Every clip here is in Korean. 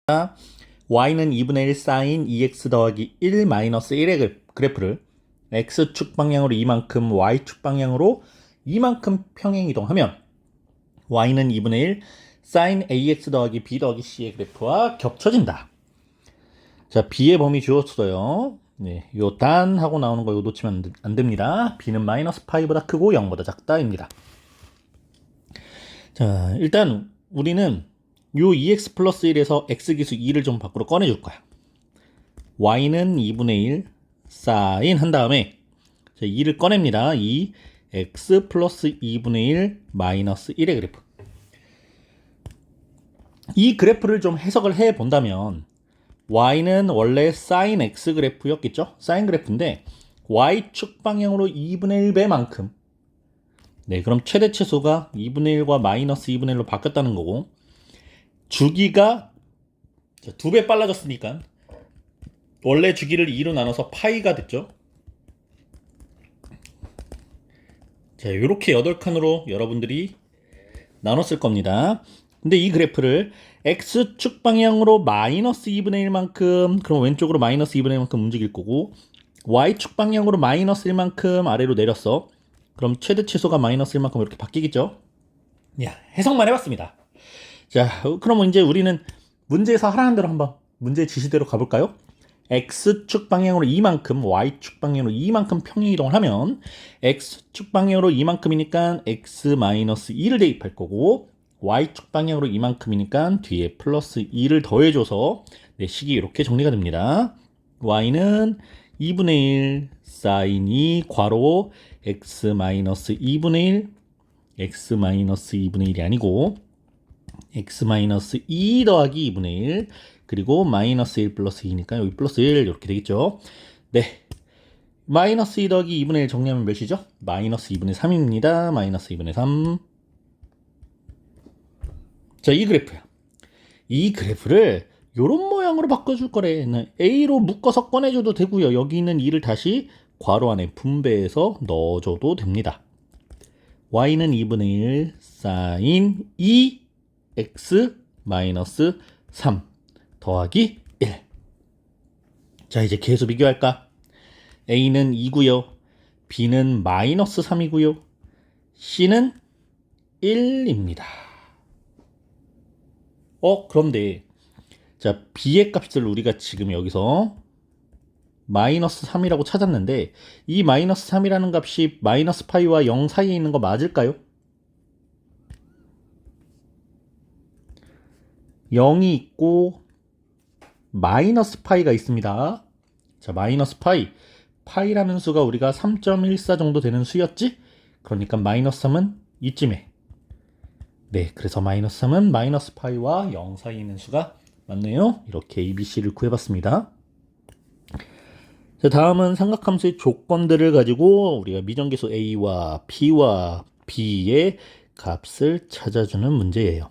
y는 2분의 1 사인 2x 더하기 1 마이너스 1의 그래프를 x축 방향으로 이만큼 y축 방향으로 이만큼 평행 이동하면 y는 2분의 1 사인 ax 더하기 b 더하기 c의 그래프와 겹쳐진다. 자, b의 범위 주었어요. 네, 요 단 하고 나오는 거 이거 놓치면 안 됩니다. b는 마이너스 파이보다 크고 0보다 작다입니다. 자, 일단 우리는 요 2x 플러스 1에서 x기수 2를 좀 밖으로 꺼내줄 거야. y는 2분의 1 사인 한 다음에 2를 꺼냅니다. 2 x 플러스 2분의 1 마이너스 1의 그래프. 이 그래프를 좀 해석을 해 본다면 y는 원래 사인 x 그래프였겠죠? 사인 그래프인데 y축 방향으로 2분의 1배만큼, 네, 그럼 최대 최소가 2분의 1과 마이너스 2분의 1로 바뀌었다는 거고, 주기가 2배 빨라졌으니까 원래 주기를 2로 나눠서 파이가 됐죠. 자, 이렇게 8칸으로 여러분들이 나눴을 겁니다. 근데 이 그래프를 x축 방향으로 마이너스 2분의 1만큼, 그럼 왼쪽으로 마이너스 2분의 1만큼 움직일 거고, y축 방향으로 마이너스 1만큼 아래로 내렸어. 그럼 최대 최소가 마이너스 1만큼 이렇게 바뀌겠죠. 야, 해석만 해봤습니다. 자, 그러면 이제 우리는 문제에서 하라는 대로 한번 문제 지시대로 가볼까요? x축 방향으로 이만큼, y축 방향으로 이만큼 평행 이동을 하면 x축 방향으로 이만큼이니까 x-2를 대입할 거고, y축 방향으로 이만큼이니까 뒤에 플러스 2를 더해줘서 네, 식이 이렇게 정리가 됩니다. y는 2분의 1 사인 2 괄호 x-2분의 1 x-2분의 1이 아니고 x-2 더하기 2분의 1 그리고 마이너스 1 플러스 2니까 여기 플러스 1 이렇게 되겠죠. 네, 마이너스 2 더하기 2분의 1 정리하면 몇이죠? 마이너스 2분의 3입니다. 마이너스 2분의 3. 자, 이 그래프야. 이 그래프를 요런 모양으로 바꿔줄 거래. A로 묶어서 꺼내줘도 되고요. 여기 있는 2를 다시 괄호 안에 분배해서 넣어줘도 됩니다. y는 2분의 1 사인 2x 마이너스 3 더하기 1. 자, 이제 계수 비교할까? a는 2고요. b는 마이너스 3이고요. c는 1입니다. 그런데 자, b의 값을 우리가 지금 여기서 마이너스 3이라고 찾았는데 이 마이너스 3이라는 값이 마이너스 파이와 0 사이에 있는 거 맞을까요? 0이 있고 마이너스 파이가 있습니다. 자, 마이너스 파이라는 수가 우리가 3.14 정도 되는 수였지? 그러니까 마이너스 3은 이쯤에. 네, 그래서 마이너스 3은 마이너스 파이와 0 사이에 있는 수가 맞네요. 이렇게 ABC를 구해봤습니다. 자, 다음은 삼각함수의 조건들을 가지고 우리가 미정계수 A와 P와 B의 값을 찾아주는 문제예요.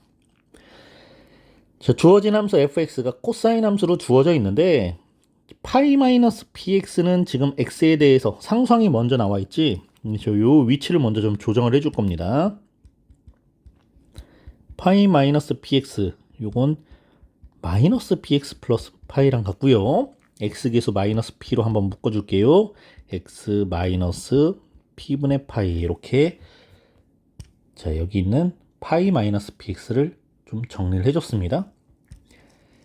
자, 주어진 함수 fx가 코사인 함수로 주어져 있는데 파이 마이너스 px는 지금 x에 대해서 상수항이 먼저 나와 있지. 요 위치를 먼저 좀 조정을 해줄 겁니다. 파이 마이너스 px 요건 마이너스 px 플러스 파이랑 같고요. x계수 마이너스 p로 한번 묶어줄게요. x 마이너스 p분의 파이 이렇게. 자, 여기 있는 파이 마이너스 px를 좀 정리를 해줬습니다.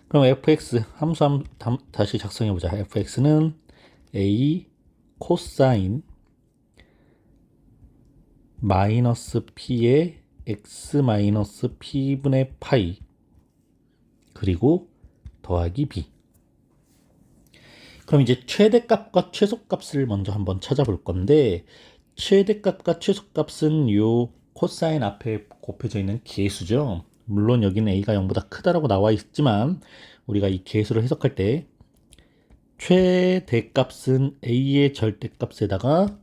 그럼 fx 함수 다시 작성해보자. fx는 a 코사인 마이너스 p의 x 마이너스 p분의 파이 그리고 더하기 b. 그럼 이제 최대값과 최소값을 먼저 한번 찾아볼 건데, 최대값과 최소값은 요 코사인 앞에 곱해져 있는 계수죠. 물론 여기는 a가 0보다 크다라고 나와 있지만 우리가 이 계수를 해석할 때 최대값은 a의 절대값에다가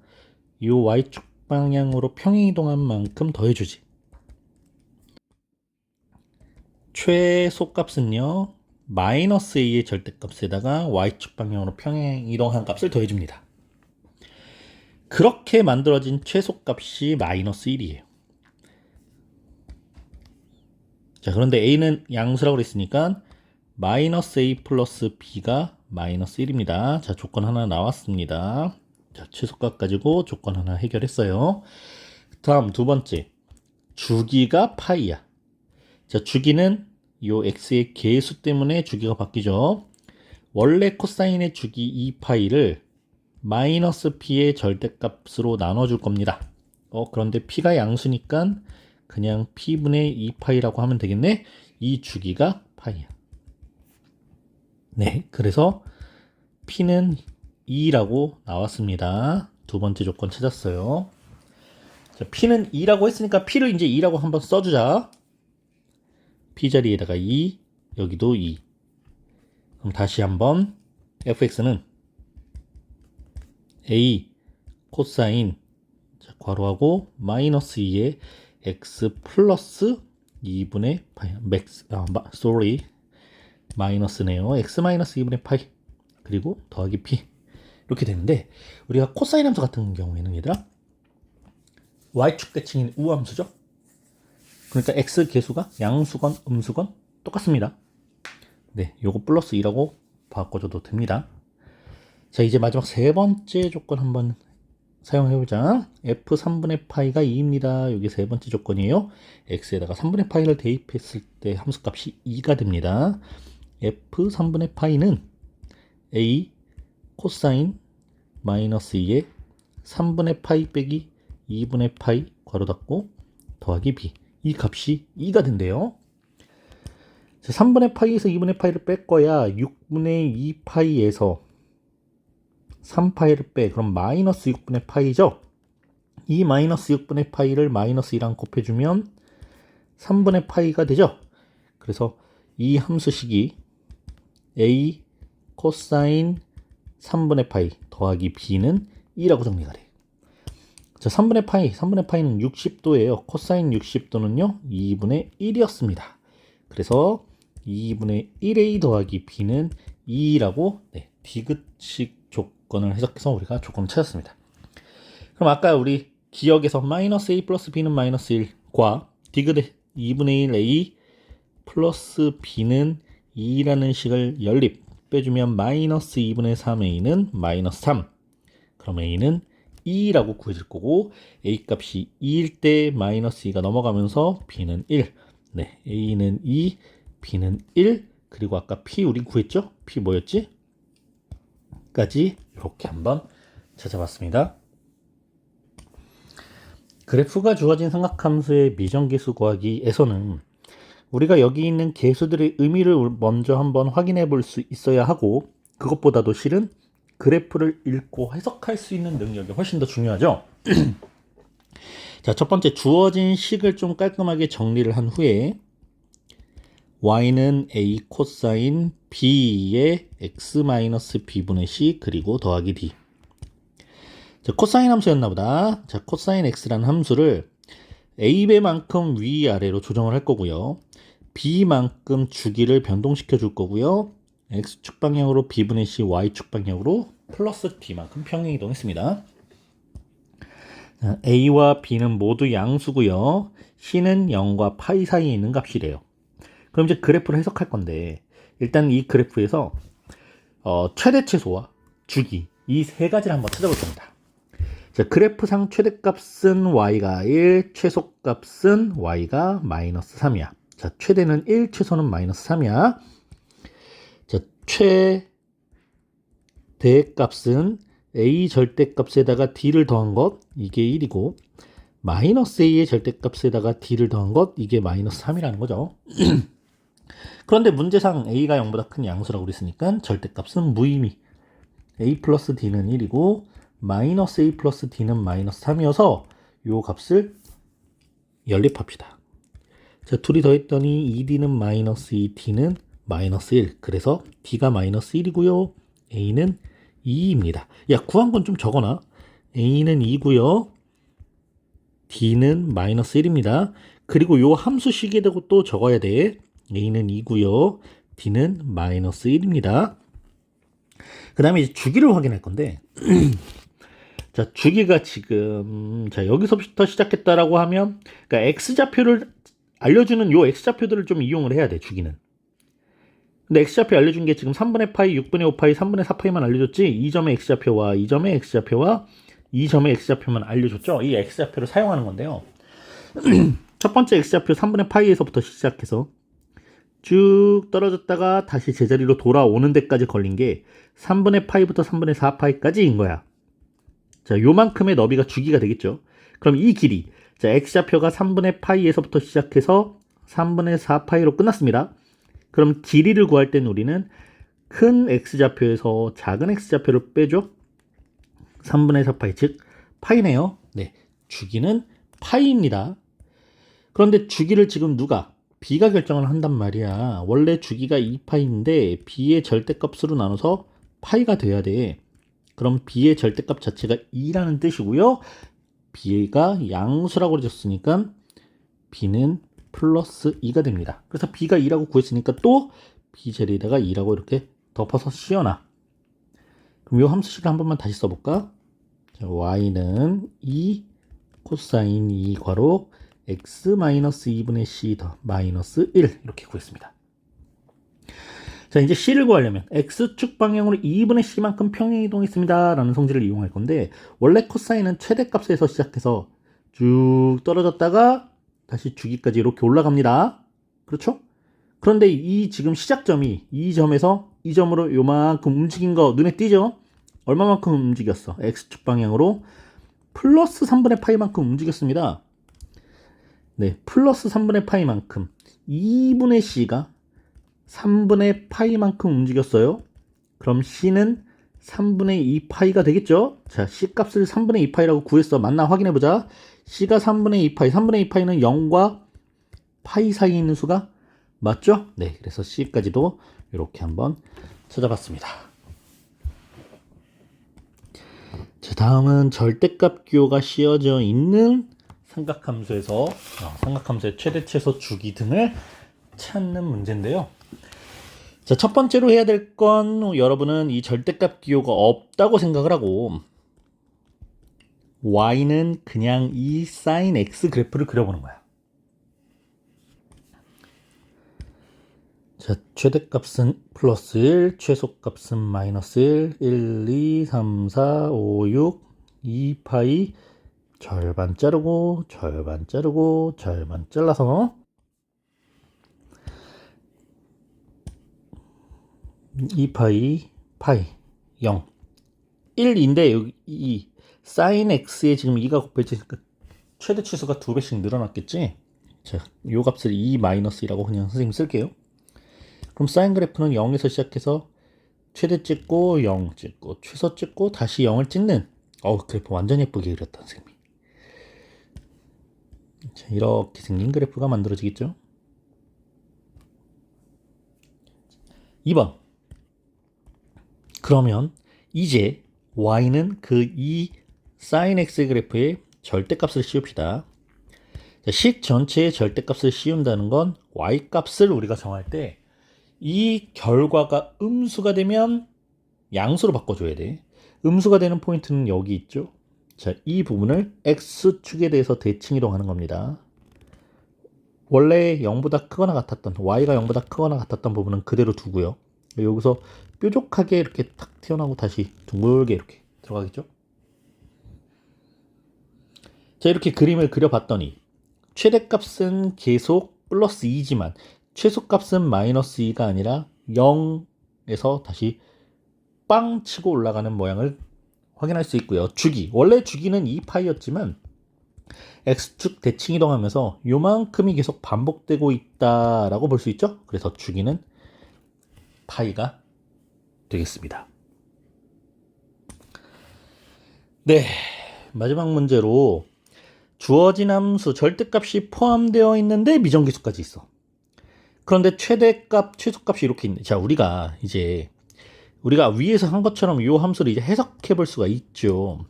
요 y축 방향으로 평행 이동한 만큼 더해주지. 최소값은요 마이너스 a의 절대값에다가 y축 방향으로 평행 이동한 값을 더해줍니다. 그렇게 만들어진 최소값이 마이너스 1이에요. 자, 그런데 a는 양수라고 그랬으니까 마이너스 a 플러스 b가 마이너스 1입니다. 자, 조건 하나 나왔습니다. 자, 최소값 가지고 조건 하나 해결했어요. 다음 두 번째, 주기가 파이야. 자, 주기는 요 x의 개수 때문에 주기가 바뀌죠. 원래 코사인의 주기 2파이를 마이너스 p의 절대값으로 나눠줄 겁니다. 그런데 p가 양수니까 그냥 p분의 2파이라고 하면 되겠네. 이 주기가 파이야. 네, 그래서 p는 2라고 나왔습니다. 두 번째 조건 찾았어요. 자, p는 2라고 했으니까 p를 이제 2라고 한번 써주자. p 자리에다가 2, 여기도 2. 그럼 다시 한번 fx는 a 코사인, 자, 괄호하고 마이너스 2의 x 플러스 2분의 파이, sorry, 마이너스네요. x 마이너스 2분의 파이, 그리고 더하기 p. 이렇게 되는데, 우리가 코사인 함수 같은 경우에는 얘들아, y축 대칭인 우함수죠. 그러니까 x 개수가 양수건 음수건 똑같습니다. 네, 요거 플러스 2라고 바꿔줘도 됩니다. 자, 이제 마지막 세 번째 조건 한번 사용해보자. f 3분의 파이가 2입니다. 여기 세 번째 조건이에요. x에다가 3분의 파이를 대입했을 때 함수값이 2가 됩니다. f 3분의 파이는 a 코사인 마이너스 2의 3분의 파이 빼기 2분의 파이 괄호 닫고 더하기 b. 이 값이 2가 된대요. 3분의 파이에서 2분의 파이를 뺄 거야. 6분의 2파이에서 3파이를 빼. 그럼 마이너스 6분의 파이죠. 이 마이너스 6분의 파이를 마이너스 2랑 곱해주면 3분의 파이가 되죠. 그래서 이 함수식이 a 코사인 3분의 파이 더하기 b는 2라고 정리가 돼. 자, 3분의 파이는 60도예요. 코사인 60도는요, 2분의 1이었습니다. 그래서 2분의 1a 더하기 b는 2라고 디귿식 조건을 해석해서 우리가 조건을 찾았습니다. 그럼 아까 우리 기억에서 마이너스 a 플러스 b는 마이너스 1과 디귿의 2분의 1 a 플러스 b는 2라는 식을 연립 빼주면 마이너스 2분의 3a는 마이너스 3. 그럼 a는 2라고 구해질 거고 a 값이 2일 때 마이너스 2가 넘어가면서 b는 1. 네, a는 2, b는 1. 그리고 아까 p 우리 구했죠? p 뭐였지? 까지 이렇게 한번 찾아봤습니다. 그래프가 주어진 삼각함수의 미정계수 구하기에서는 우리가 여기 있는 계수들의 의미를 먼저 한번 확인해 볼 수 있어야 하고, 그것보다도 실은 그래프를 읽고 해석할 수 있는 능력이 훨씬 더 중요하죠. 자, 첫 번째 주어진 식을 좀 깔끔하게 정리를 한 후에 y는 a 코사인 b의 x-b분의 c 그리고 더하기 d. 자, 코사인 함수였나 보다. 자, 코사인 x라는 함수를 a배만큼 위아래로 조정을 할 거고요. b만큼 주기를 변동시켜 줄 거고요. x축 방향으로 b분의 c, y축 방향으로 플러스 d만큼 평행 이동했습니다. a와 b는 모두 양수고요. c는 0과 파이 사이에 있는 값이래요. 그럼 이제 그래프를 해석할 건데, 일단 이 그래프에서 최대 최소와 주기 이 세 가지를 한번 찾아볼 겁니다. 자, 그래프상 최대값은 y가 1, 최소값은 y가 마이너스 3이야. 자, 최대는 1, 최소는 마이너스 3이야. 자, 최대값은 a 절대값에다가 d를 더한 것, 이게 1이고, 마이너스 a의 절대값에다가 d를 더한 것, 이게 마이너스 3이라는 거죠. 그런데 문제상 a가 0보다 큰 양수라고 그랬으니까 절대값은 무의미. a 플러스 d는 1이고, 마이너스 a 플러스 d는 마이너스 3이어서 요 값을 연립합시다. 자, 둘이 더했더니 2d는 마이너스 2d는 마이너스 1. 그래서 d가 마이너스 1이고요. a는 2입니다. 야, 구한 건 좀 적어놔. a는 2고요. d는 마이너스 1입니다. 그리고 요 함수식에 대고 또 적어야 돼. a는 2고요. d는 마이너스 1입니다. 그 다음에 이제 주기를 확인할 건데 자, 주기가 지금 자, 여기서부터 시작했다라고 하면 그러니까 x좌표를 알려주는 요 x좌표들을 좀 이용을 해야 돼. 주기는 근데 x좌표 알려준 게 지금 3분의 파이, 6분의 5파이, 3분의 4파이만 알려줬지, 이 점의 x좌표와 이 점의 x좌표와 이 점의 x좌표만 알려줬죠. 이 x좌표를 사용하는 건데요. 첫 번째 x좌표 3분의 파이에서부터 시작해서 쭉 떨어졌다가 다시 제자리로 돌아오는 데까지 걸린 게 3분의 파이부터 3분의 4파이까지인 거야. 자, 요만큼의 너비가 주기가 되겠죠. 그럼 이 길이, 자, x좌표가 3분의 파이에서부터 시작해서 3분의 4파이로 끝났습니다. 그럼 길이를 구할 땐 우리는 큰 x좌표에서 작은 x좌표를 빼죠. 3분의 4파이, 즉 파이네요. 네, 주기는 파이입니다. 그런데 주기를 지금 누가? b가 결정을 한단 말이야. 원래 주기가 2파이인데 b의 절대값으로 나눠서 파이가 돼야 돼. 그럼 b의 절대값 자체가 2라는 뜻이고요. b가 양수라고 그러셨으니까 b는 플러스 2가 됩니다. 그래서 b가 2라고 구했으니까 또 b 자리에다가 2라고 이렇게 덮어서 씌워놔. 그럼 이 함수식을 한 번만 다시 써볼까? 자, y는 2 코사인 2 괄호 x 마이너스 2분의 c 더 마이너스 1 이렇게 구했습니다. 자, 이제 c를 구하려면 x축 방향으로 2분의 c만큼 평행이동했습니다 라는 성질을 이용할 건데, 원래 코사인은 최대값에서 시작해서 쭉 떨어졌다가 다시 주기까지 이렇게 올라갑니다. 그렇죠? 그런데 이 지금 시작점이 이 점에서 이 점으로 요만큼 움직인 거 눈에 띄죠? 얼마만큼 움직였어? x축 방향으로 플러스 3분의 파이만큼 움직였습니다. 네, 플러스 3분의 파이만큼 2분의 c가 3분의 파이만큼 움직였어요. 그럼 c는 3분의 2파이가 되겠죠? 자, c 값을 3분의 2파이라고 구했어. 맞나 확인해보자. c가 3분의 2파이, 3분의 2파이는 0과 파이 사이에 있는 수가 맞죠? 네, 그래서 c까지도 이렇게 한번 찾아봤습니다. 자, 다음은 절대값 기호가 씌어져 있는 삼각함수에서 삼각함수의 최대, 최소, 주기 등을 찾는 문제인데요. 자, 첫 번째로 해야 될 건 여러분은 이 절대값 기호가 없다고 생각을 하고 y는 그냥 이 sin x 그래프를 그려보는 거야. 자, 최대값은 플러스 1, 최소값은 마이너스 1, 1, 2, 3, 4, 5, 6, 2파이 절반 자르고 절반 자르고 절반 잘라서 2파이 파이 0 1인데 여기 이 sin x에 지금 2가 곱해지니까 최대 치수가 2배씩 늘어났겠지. 자, 요 값을 2 마이너스 2라고 그냥 선생님 쓸게요. 그럼 사인 그래프는 0에서 시작해서 최대 찍고 0 찍고 최소 찍고 다시 0을 찍는, 그래프 완전 예쁘게 그렸다 선생님이. 자, 이렇게 생긴 그래프가 만들어지겠죠. 2번. 그러면 이제 y는 그 이 sin x 그래프의 절대값을 씌웁시다. 자, 식 전체의 절대값을 씌운다는 건 y 값을 우리가 정할 때 이 결과가 음수가 되면 양수로 바꿔줘야 돼. 음수가 되는 포인트는 여기 있죠. 자, 이 부분을 x축에 대해서 대칭 이동하는 겁니다. 원래 0보다 크거나 같았던, y가 0보다 크거나 같았던 부분은 그대로 두고요. 여기서 뾰족하게 이렇게 탁 튀어나오고 다시 둥글게 이렇게 들어가겠죠. 자, 이렇게 그림을 그려봤더니 최대값은 계속 플러스 2지만 최소값은 마이너스 2가 아니라 0에서 다시 빵 치고 올라가는 모양을 확인할 수 있고요. 주기, 원래 주기는 2파이였지만 x축 대칭 이동하면서 요만큼이 계속 반복되고 있다라고 볼 수 있죠. 그래서 주기는 파이가 되겠습니다. 네, 마지막 문제로 주어진 함수 절대값이 포함되어 있는데 미정계수까지 있어. 그런데 최대값, 최소값이 이렇게 있네. 자, 우리가 위에서 한 것처럼 이 함수를 이제 해석해 볼 수가 있죠.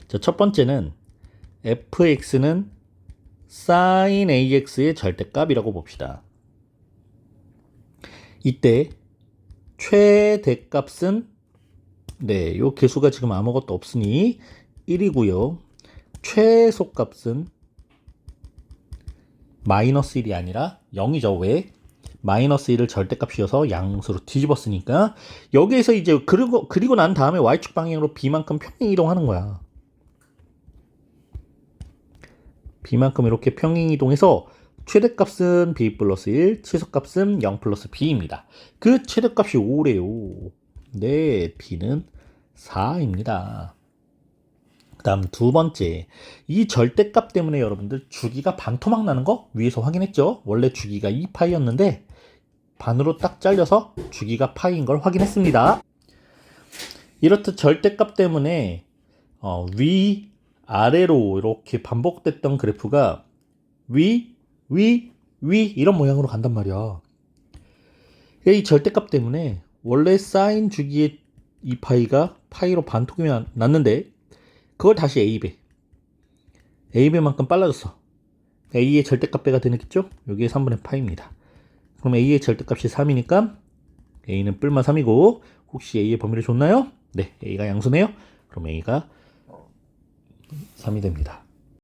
자, 첫 번째는 fx는 sin ax의 절대값이라고 봅시다. 이때 최대값은 요 개수가 지금 아무것도 없으니 1이고요. 최소값은 마이너스 1이 아니라 0이죠. 왜? 마이너스 1을 절대값이어서 양수로 뒤집었으니까 여기에서 이제 그리고 난 다음에 y축 방향으로 b만큼 평행 이동하는 거야. b만큼 이렇게 평행 이동해서 최대값은 b 플러스 1, 최소값은 0 플러스 b입니다. 그 최대값이 5래요. 네, b는 4입니다. 그 다음 두 번째, 이 절대값 때문에 여러분들 주기가 반토막 나는 거 위에서 확인했죠? 원래 주기가 2파이였는데 반으로 딱 잘려서 주기가 파이인 걸 확인했습니다. 이렇듯 절대값 때문에 위, 아래로 이렇게 반복됐던 그래프가 위, 이런 모양으로 간단 말이야. 이 절대값 때문에 원래 사인 주기의 2파이가 파이로 반토막이 났는데 그걸 다시 A배만큼 빨라졌어. A의 절대값 배가 되겠죠? 여기에 3분의 파이입니다. 그럼 A의 절대값이 3이니까 A는 뿔마 3이고 혹시 A의 범위를 줬나요? 네, A가 양수네요. 그럼 A가 3이 됩니다.